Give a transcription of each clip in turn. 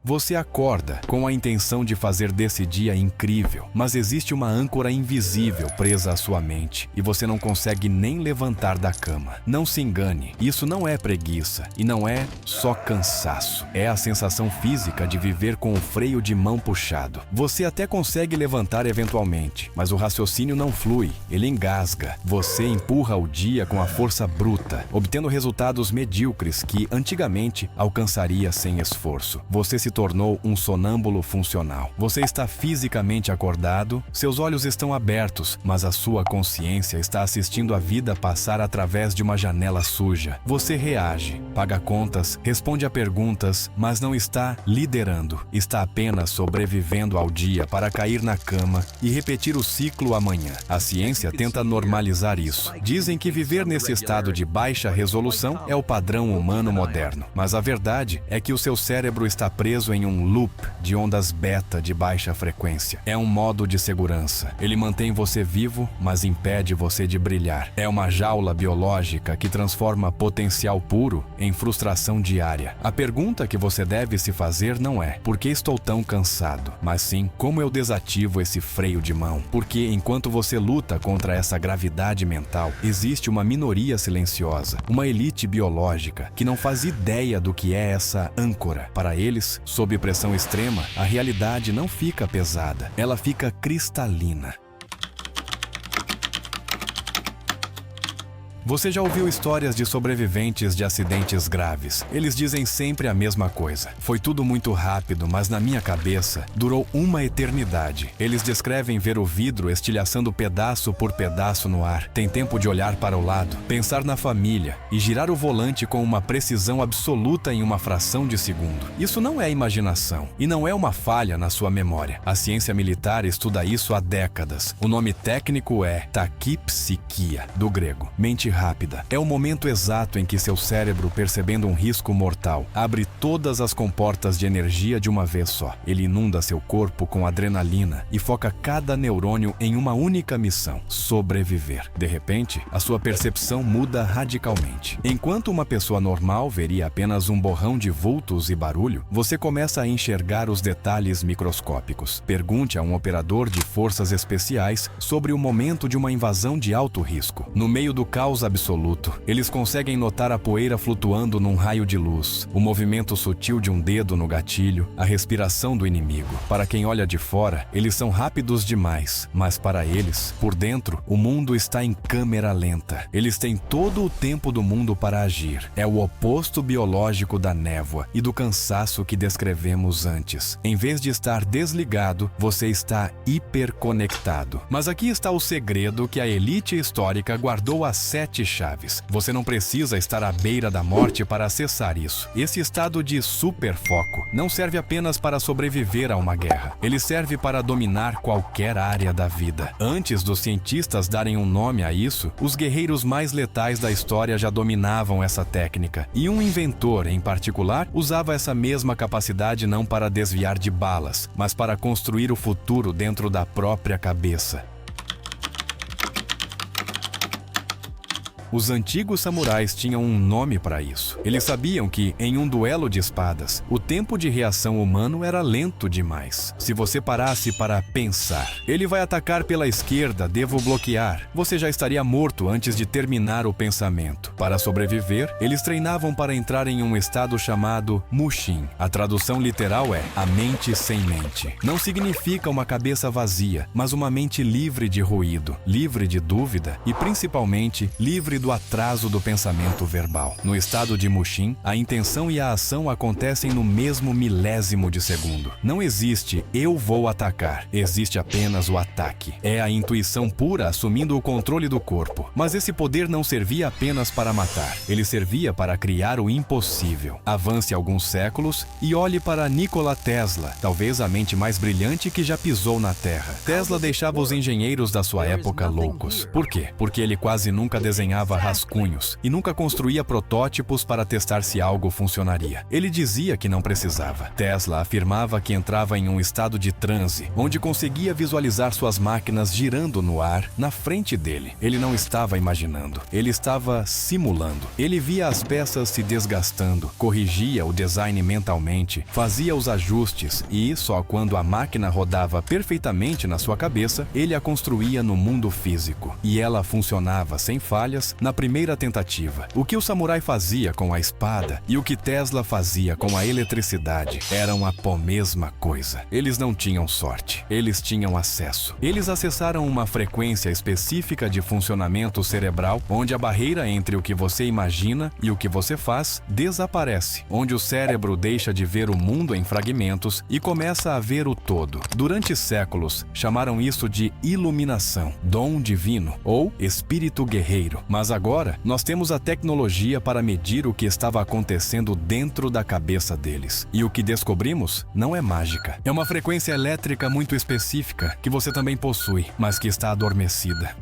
Você acorda com a intenção de fazer desse dia incrível, mas existe uma âncora invisível presa à sua mente e você não consegue nem levantar da cama. Não se engane, isso não é preguiça e não é só cansaço. É a sensação física de viver com o freio de mão puxado. Você até consegue levantar eventualmente, mas o raciocínio não flui, ele engasga. Você empurra o dia com a força bruta, obtendo resultados medíocres que antigamente alcançaria sem esforço. Você se tornou um sonâmbulo funcional. Você está fisicamente acordado, seus olhos estão abertos, mas a sua consciência está assistindo a vida passar através de uma janela suja. Você reage, paga contas, responde a perguntas, mas não está liderando. Está apenas sobrevivendo ao dia para cair na cama e repetir o ciclo amanhã. A ciência tenta normalizar isso. Dizem que viver nesse estado de baixa resolução é o padrão humano moderno. Mas a verdade é que o seu cérebro está preso em um loop de ondas beta de baixa frequência. É um modo de segurança. Ele mantém você vivo, mas impede você de brilhar. É uma jaula biológica que transforma potencial puro em frustração diária. A pergunta que você deve se fazer não é por que estou tão cansado, mas sim como eu desativo esse freio de mão. Porque enquanto você luta contra essa gravidade mental, existe uma minoria silenciosa, uma elite biológica que não faz ideia do que é essa âncora. Para eles, sob pressão extrema, a realidade não fica pesada, ela fica cristalina. Você já ouviu histórias de sobreviventes de acidentes graves? Eles dizem sempre a mesma coisa. Foi tudo muito rápido, mas na minha cabeça durou uma eternidade. Eles descrevem ver o vidro estilhaçando pedaço por pedaço no ar. Tem tempo de olhar para o lado, pensar na família e girar o volante com uma precisão absoluta em uma fração de segundo. Isso não é imaginação e não é uma falha na sua memória. A ciência militar estuda isso há décadas. O nome técnico é taquipsiquia, do grego. Mente rápida. É o momento exato em que seu cérebro, percebendo um risco mortal, abre todas as comportas de energia de uma vez só. Ele inunda seu corpo com adrenalina e foca cada neurônio em uma única missão: sobreviver. De repente, a sua percepção muda radicalmente. Enquanto uma pessoa normal veria apenas um borrão de vultos e barulho, você começa a enxergar os detalhes microscópicos. Pergunte a um operador de forças especiais sobre o momento de uma invasão de alto risco. No meio do caos absoluto, eles conseguem notar a poeira flutuando num raio de luz, o movimento sutil de um dedo no gatilho, a respiração do inimigo. Para quem olha de fora, eles são rápidos demais, mas para eles, por dentro, o mundo está em câmera lenta. Eles têm todo o tempo do mundo para agir. É o oposto biológico da névoa e do cansaço que descrevemos antes. Em vez de estar desligado, você está hiperconectado. Mas aqui está o segredo que a elite histórica guardou às 7 chaves. Você não precisa estar à beira da morte para acessar isso. Esse estado de superfoco não serve apenas para sobreviver a uma guerra. Ele serve para dominar qualquer área da vida. Antes dos cientistas darem um nome a isso, os guerreiros mais letais da história já dominavam essa técnica. E um inventor, em particular, usava essa mesma capacidade não para desviar de balas, mas para construir o futuro dentro da própria cabeça. Os antigos samurais tinham um nome para isso. Eles sabiam que, em um duelo de espadas, o tempo de reação humano era lento demais. Se você parasse para pensar, ele vai atacar pela esquerda, devo bloquear, você já estaria morto antes de terminar o pensamento. Para sobreviver, eles treinavam para entrar em um estado chamado Mushin. A tradução literal é a mente sem mente. Não significa uma cabeça vazia, mas uma mente livre de ruído, livre de dúvida e, principalmente, livre do atraso do pensamento verbal. No estado de Mushin, a intenção e a ação acontecem no mesmo milésimo de segundo. Não existe "eu vou atacar", existe apenas o ataque. É a intuição pura assumindo o controle do corpo. Mas esse poder não servia apenas para matar, ele servia para criar o impossível. Avance alguns séculos e olhe para Nikola Tesla, talvez a mente mais brilhante que já pisou na Terra. Tesla deixava os engenheiros da sua época loucos. Por quê? Porque ele quase nunca desenhava criava rascunhos e nunca construía protótipos para testar se algo funcionaria. Ele dizia que não precisava. Tesla afirmava que entrava em um estado de transe, onde conseguia visualizar suas máquinas girando no ar na frente dele. Ele não estava imaginando, ele estava simulando. Ele via as peças se desgastando, corrigia o design mentalmente, fazia os ajustes e, só quando a máquina rodava perfeitamente na sua cabeça, ele a construía no mundo físico. E ela funcionava sem falhas na primeira tentativa. O que o samurai fazia com a espada e o que Tesla fazia com a eletricidade eram a mesma coisa. Eles não tinham sorte, eles tinham acesso. Eles acessaram uma frequência específica de funcionamento cerebral, onde a barreira entre o que você imagina e o que você faz desaparece, onde o cérebro deixa de ver o mundo em fragmentos e começa a ver o todo. Durante séculos, chamaram isso de iluminação, dom divino ou espírito guerreiro. Mas agora, nós temos a tecnologia para medir o que estava acontecendo dentro da cabeça deles. E o que descobrimos não é mágica. É uma frequência elétrica muito específica que você também possui, mas que está adormecida.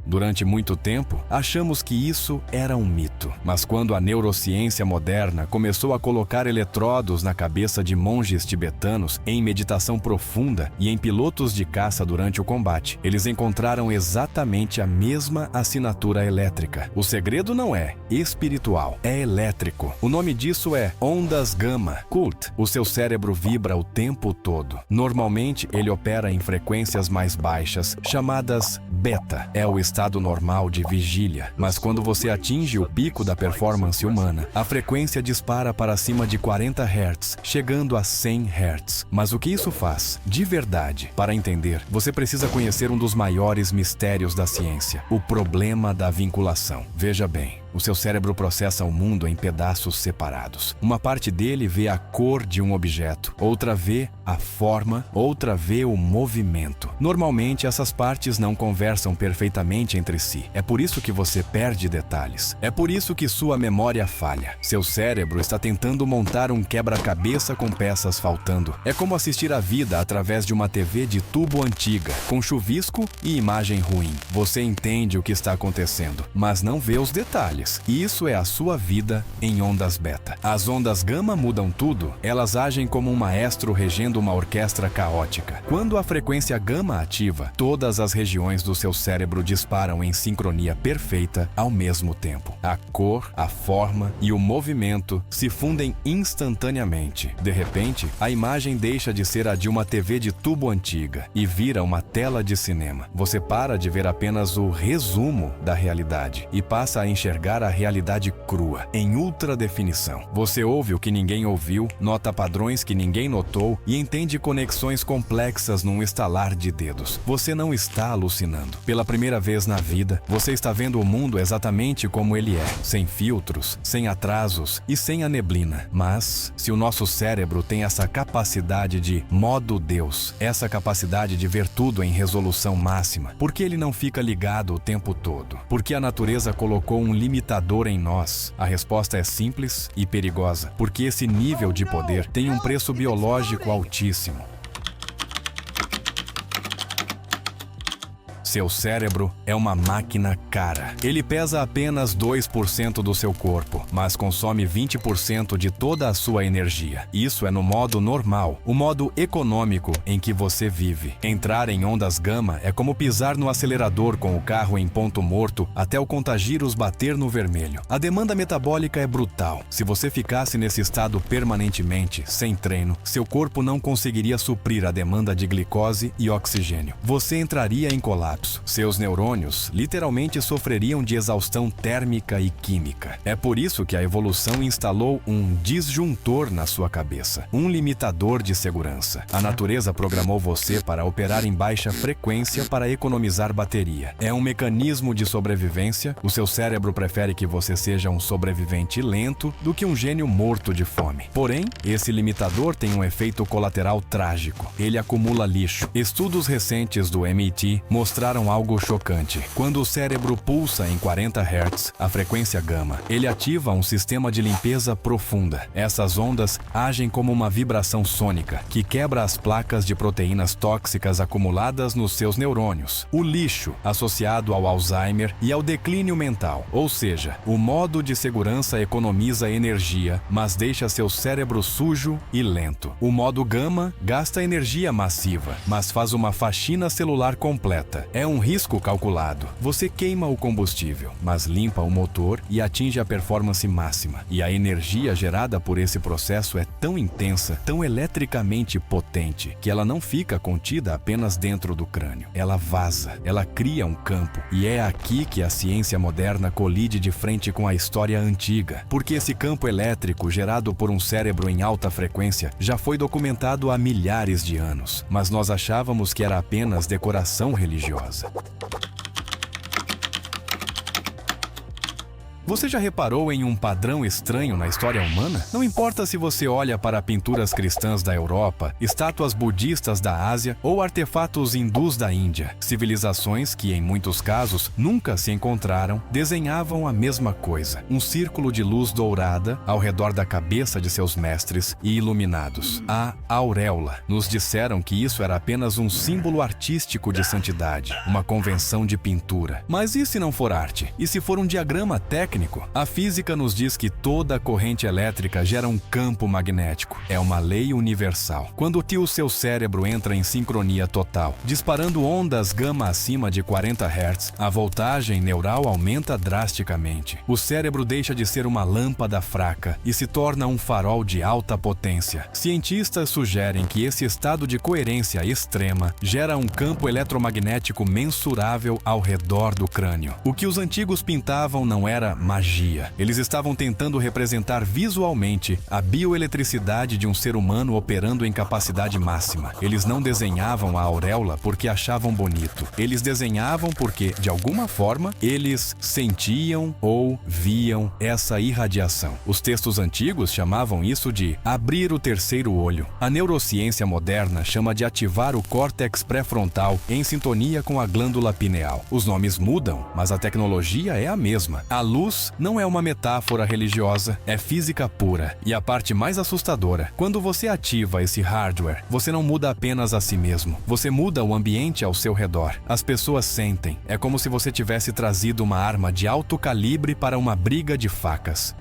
Durante muito tempo, achamos que isso era um mito. Mas quando a neurociência moderna começou a colocar eletrodos na cabeça de monges tibetanos em meditação profunda e em pilotos de caça durante o combate, eles encontraram exatamente a mesma assinatura elétrica. O segredo não é espiritual, é elétrico. O nome disso é ondas gama, cult. O seu cérebro vibra o tempo todo. Normalmente, ele opera em frequências mais baixas, chamadas beta. É o estado normal de vigília, mas quando você atinge o pico da performance humana, a frequência dispara para cima de 40 Hz, chegando a 100 Hz. Mas o que isso faz? De verdade, para entender, você precisa conhecer um dos maiores mistérios da ciência, o problema da vinculação. Veja bem, o seu cérebro processa o mundo em pedaços separados. Uma parte dele vê a cor de um objeto, outra vê a forma, outra vê o movimento. Normalmente, essas partes não conversam perfeitamente entre si. É por isso que você perde detalhes. É por isso que sua memória falha. Seu cérebro está tentando montar um quebra-cabeça com peças faltando. É como assistir a vida através de uma TV de tubo antiga, com chuvisco e imagem ruim. Você entende o que está acontecendo, mas não vê os detalhes. E isso é a sua vida em ondas beta. As ondas gama mudam tudo. Elas agem como um maestro regendo uma orquestra caótica. Quando a frequência gama ativa, todas as regiões do seu cérebro disparam em sincronia perfeita ao mesmo tempo. A cor, a forma e o movimento se fundem instantaneamente. De repente, a imagem deixa de ser a de uma TV de tubo antiga e vira uma tela de cinema. Você para de ver apenas o resumo da realidade e passa a enxergar a realidade crua, em ultra definição. Você ouve o que ninguém ouviu, nota padrões que ninguém notou e entende conexões complexas num estalar de dedos. Você não está alucinando. Pela primeira vez na vida, você está vendo o mundo exatamente como ele é, sem filtros, sem atrasos e sem a neblina. Mas, se o nosso cérebro tem essa capacidade de modo Deus, essa capacidade de ver tudo em resolução máxima, por que ele não fica ligado o tempo todo? Porque a natureza colocou um limitador em nós? A resposta é simples e perigosa, porque esse nível de poder tem um preço biológico altíssimo. Seu cérebro é uma máquina cara. Ele pesa apenas 2% do seu corpo, mas consome 20% de toda a sua energia. Isso é no modo normal, o modo econômico em que você vive. Entrar em ondas gama é como pisar no acelerador com o carro em ponto morto até o contagírus bater no vermelho. A demanda metabólica é brutal. Se você ficasse nesse estado permanentemente, sem treino, seu corpo não conseguiria suprir a demanda de glicose e oxigênio. Você entraria em colapso. Seus neurônios literalmente sofreriam de exaustão térmica e química. É por isso que a evolução instalou um disjuntor na sua cabeça, um limitador de segurança. A natureza programou você para operar em baixa frequência para economizar bateria. É um mecanismo de sobrevivência. O seu cérebro prefere que você seja um sobrevivente lento do que um gênio morto de fome. Porém, esse limitador tem um efeito colateral trágico. Ele acumula lixo. Estudos recentes do MIT mostraram observaram algo chocante. Quando o cérebro pulsa em 40 Hz, a frequência gama, ele ativa um sistema de limpeza profunda. Essas ondas agem como uma vibração sônica que quebra as placas de proteínas tóxicas acumuladas nos seus neurônios. O lixo, associado ao Alzheimer e ao declínio mental, ou seja, o modo de segurança economiza energia, mas deixa seu cérebro sujo e lento. O modo gama gasta energia massiva, mas faz uma faxina celular completa. É um risco calculado. Você queima o combustível, mas limpa o motor e atinge a performance máxima. E a energia gerada por esse processo é tão intensa, tão eletricamente potente, que ela não fica contida apenas dentro do crânio. Ela vaza, ela cria um campo. E é aqui que a ciência moderna colide de frente com a história antiga. Porque esse campo elétrico gerado por um cérebro em alta frequência já foi documentado há milhares de anos. Mas nós achávamos que era apenas decoração religiosa. Você já reparou em um padrão estranho na história humana? Não importa se você olha para pinturas cristãs da Europa, estátuas budistas da Ásia ou artefatos hindus da Índia, civilizações que, em muitos casos, nunca se encontraram, desenhavam a mesma coisa: um círculo de luz dourada ao redor da cabeça de seus mestres e iluminados. A auréola. Nos disseram que isso era apenas um símbolo artístico de santidade, uma convenção de pintura. Mas e se não for arte? E se for um diagrama técnico? A física nos diz que toda corrente elétrica gera um campo magnético. É uma lei universal. Quando o seu cérebro entra em sincronia total, disparando ondas gama acima de 40 Hz, a voltagem neural aumenta drasticamente. O cérebro deixa de ser uma lâmpada fraca e se torna um farol de alta potência. Cientistas sugerem que esse estado de coerência extrema gera um campo eletromagnético mensurável ao redor do crânio. O que os antigos pintavam não era magia. Eles estavam tentando representar visualmente a bioeletricidade de um ser humano operando em capacidade máxima. Eles não desenhavam a auréola porque achavam bonito. Eles desenhavam porque, de alguma forma, eles sentiam ou viam essa irradiação. Os textos antigos chamavam isso de abrir o terceiro olho. A neurociência moderna chama de ativar o córtex pré-frontal em sintonia com a glândula pineal. Os nomes mudam, mas a tecnologia é a mesma. A luz não é uma metáfora religiosa, é física pura. E a parte mais assustadora, quando você ativa esse hardware, você não muda apenas a si mesmo, você muda o ambiente ao seu redor. As pessoas sentem. É como se você tivesse trazido uma arma de alto calibre para uma briga de facas.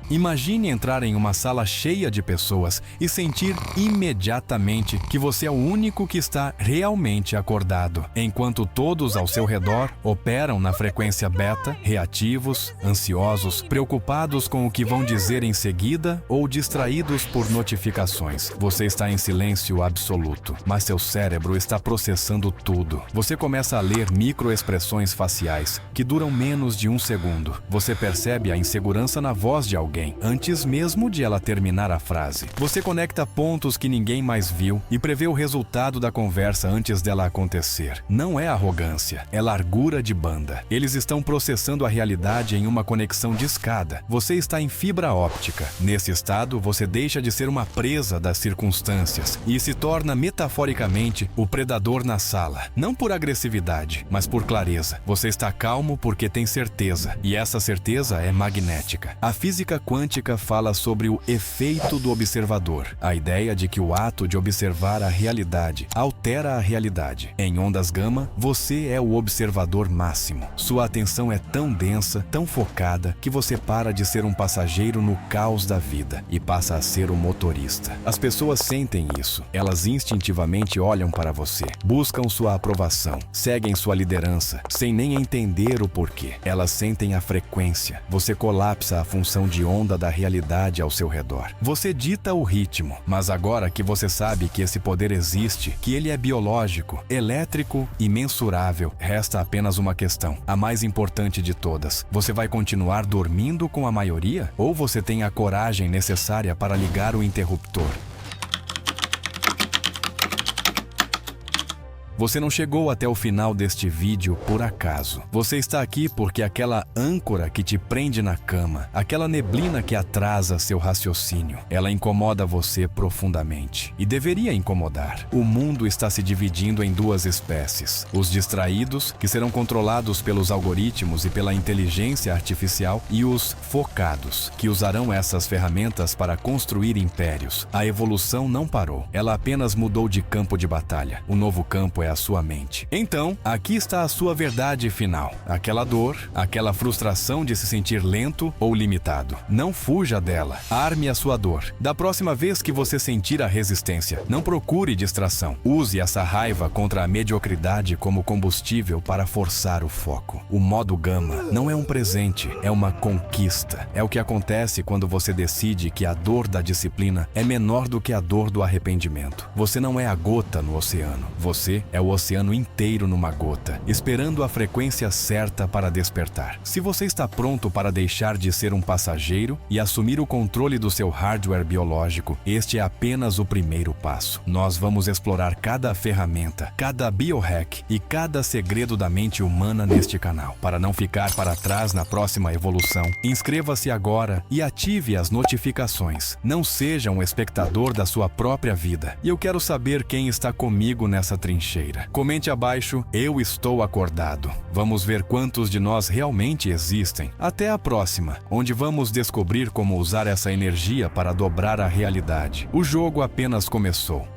Imagine entrar em uma sala cheia de pessoas e sentir imediatamente que você é o único que está realmente acordado, enquanto todos ao seu redor operam na frequência beta, reativos, ansiosos, preocupados com o que vão dizer em seguida ou distraídos por notificações. Você está em silêncio absoluto, mas seu cérebro está processando tudo. Você começa a ler microexpressões faciais que duram menos de um segundo. Você percebe a insegurança na voz de alguém antes mesmo de ela terminar a frase. Você conecta pontos que ninguém mais viu e prevê o resultado da conversa antes dela acontecer. Não é arrogância, é largura de banda. Eles estão processando a realidade em uma conexão de escada. Você está em fibra óptica. Nesse estado, você deixa de ser uma presa das circunstâncias e se torna metaforicamente o predador na sala. Não por agressividade, mas por clareza. Você está calmo porque tem certeza, e essa certeza é magnética. A física quântica fala sobre o efeito do observador, a ideia de que o ato de observar a realidade altera a realidade. Em ondas gama, você é o observador máximo. Sua atenção é tão densa, tão focada, que você para de ser um passageiro no caos da vida e passa a ser o motorista. As pessoas sentem isso. Elas instintivamente olham para você, buscam sua aprovação, seguem sua liderança, sem nem entender o porquê. Elas sentem a frequência. Você colapsa a função de onda da realidade ao seu redor. Você dita o ritmo, mas agora que você sabe que esse poder existe, que ele é biológico, elétrico e mensurável, resta apenas uma questão, a mais importante de todas. Você vai continuar dormindo com a maioria? Ou você tem a coragem necessária para ligar o interruptor? Você não chegou até o final deste vídeo por acaso. Você está aqui porque aquela âncora que te prende na cama, aquela neblina que atrasa seu raciocínio, ela incomoda você profundamente. E deveria incomodar. O mundo está se dividindo em duas espécies. Os distraídos, que serão controlados pelos algoritmos e pela inteligência artificial, e os focados, que usarão essas ferramentas para construir impérios. A evolução não parou. Ela apenas mudou de campo de batalha. O novo campo é a sua mente. Então, aqui está a sua verdade final. Aquela dor, aquela frustração de se sentir lento ou limitado. Não fuja dela. Arme a sua dor. Da próxima vez que você sentir a resistência, não procure distração. Use essa raiva contra a mediocridade como combustível para forçar o foco. O modo gama não é um presente, é uma conquista. É o que acontece quando você decide que a dor da disciplina é menor do que a dor do arrependimento. Você não é a gota no oceano. Você é o oceano inteiro numa gota, esperando a frequência certa para despertar. Se você está pronto para deixar de ser um passageiro e assumir o controle do seu hardware biológico, este é apenas o primeiro passo. Nós vamos explorar cada ferramenta, cada biohack e cada segredo da mente humana neste canal. Para não ficar para trás na próxima evolução, inscreva-se agora e ative as notificações. Não seja um espectador da sua própria vida. E eu quero saber quem está comigo nessa trincheira. Comente abaixo, eu estou acordado. Vamos ver quantos de nós realmente existem. Até a próxima, onde vamos descobrir como usar essa energia para dobrar a realidade. O jogo apenas começou.